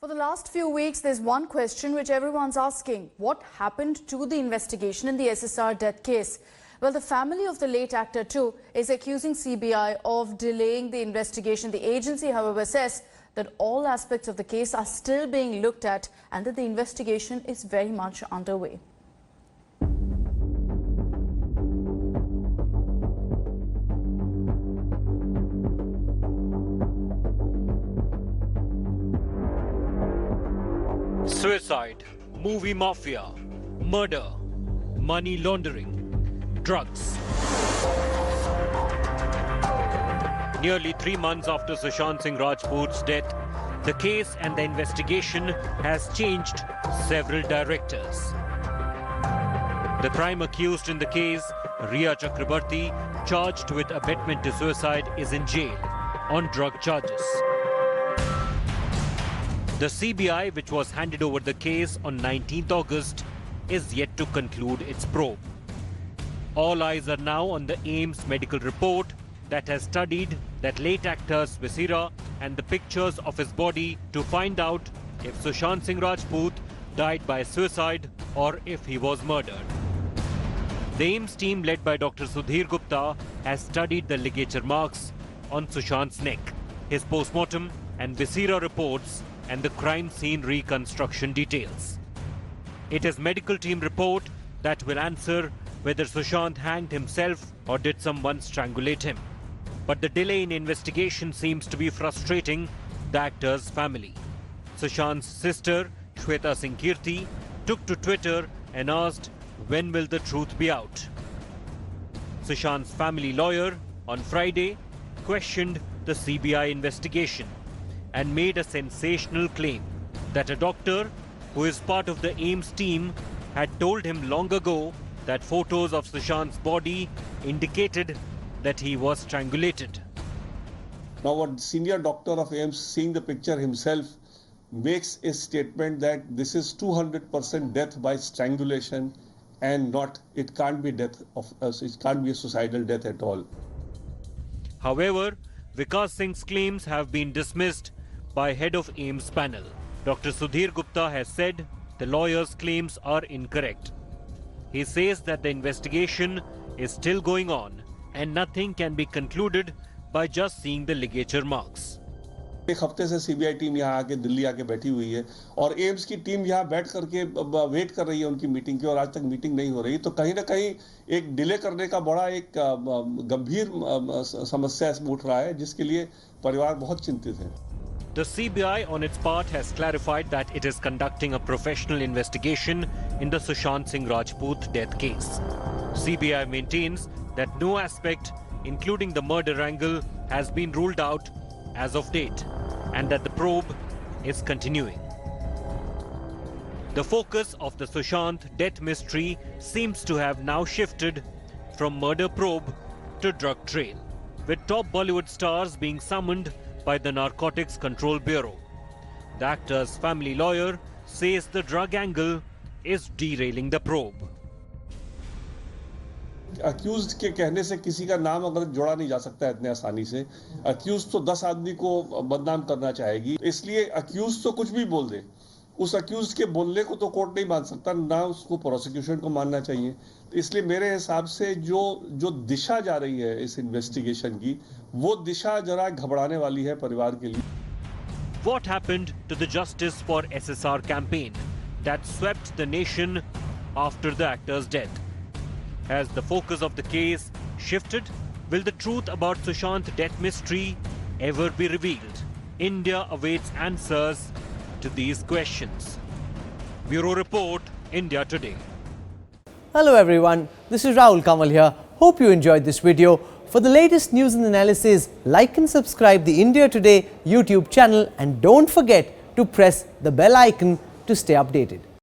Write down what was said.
For the last few weeks, there's one question which everyone's asking. What happened to the investigation in the SSR death case? Well, the family of the late actor too is accusing CBI of delaying the investigation. The agency, however, says that all aspects of the case are still being looked at and that the investigation is very much underway. Suicide, movie mafia, murder, money laundering, drugs. Nearly 3 months after Sushant Singh Rajput's death, the case and the investigation has changed several directors. The prime accused in the case, Rhea Chakrabarti, charged with abetment to suicide, is in jail on drug charges. The CBI, which was handed over the case on 19th August, is yet to conclude its probe. All eyes are now on the AIIMS medical report that has studied that late actor's viscera and the pictures of his body to find out if Sushant Singh Rajput died by suicide or if he was murdered. The AIIMS team led by Dr. Sudhir Gupta has studied the ligature marks on Sushant's neck, his post-mortem and viscera reports and the crime scene reconstruction details. It is medical team report that will answer whether Sushant hanged himself or did someone strangulate him. But the delay in investigation seems to be frustrating the actor's family. Sushant's sister, Shweta Singh Kirti, took to Twitter and asked, when will the truth be out? Sushant's family lawyer on Friday questioned the CBI investigation and made a sensational claim that a doctor who is part of the AIIMS team had told him long ago that photos of Sushant's body indicated that he was strangulated. Now, what senior doctor of AIIMS, seeing the picture himself, makes a statement that this is 200% death by strangulation and it can't be a suicidal death at all. However, Vikas Singh's claims have been dismissed by head of AIIMS panel. Dr. Sudhir Gupta has said the lawyer's claims are incorrect. He says that the investigation is still going on and nothing can be concluded by just seeing the ligature marks. एक हफ्ते से CBI team यहाँ आके दिल्ली आके बैठी हुई है और एम्स की टीम यहाँ बैठ करके वेट कर रही है उनकी मीटिंग की और आज तक मीटिंग नहीं हो रही, तो कहीं ना कहीं एक डिले करने का बड़ा एक गंभीर समस्या इसमें उठ रहा है जिसके लिए परिवार बहुत चिंतित है. The CBI on its part has clarified that it is conducting a professional investigation in the Sushant Singh Rajput death case. CBI maintains that no aspect, including the murder angle, has been ruled out as of date and that the probe is continuing. The focus of the Sushant death mystery seems to have now shifted from murder probe to drug trail, with top Bollywood stars being summoned by the Narcotics Control Bureau. The actor's family lawyer says the drug angle is derailing the probe. Accused के कहने से किसी का नाम अगर जोड़ा नहीं जा सकता इतने आसानी से. अक्यूज्ड तो 10 आदमी को बदनाम करना चाहेगी, इसलिए अक्यूज्ड तो कुछ भी बोल दे, उस अक्यूज्ड के बोलने को तो कोर्ट नहीं मान सकता, ना उसको प्रोसिक्यूशन को मानना चाहिए. इसलिए मेरे हिसाब से जो दिशा जा रही है इस इन्वेस्टिगेशन की, वो दिशा जरा घबराने वाली है परिवार के लिए. What happened to the Justice for SSR campaign that swept the nation after the actor's death? Has the focus of the case shifted? Will the truth about Sushant's death mystery ever be revealed? India awaits answers to these questions. Bureau Report, India Today. Hello everyone, this is Rahul Kamal here. Hope you enjoyed this video. For the latest news and analysis, like and subscribe the India Today YouTube channel and don't forget to press the bell icon to stay updated.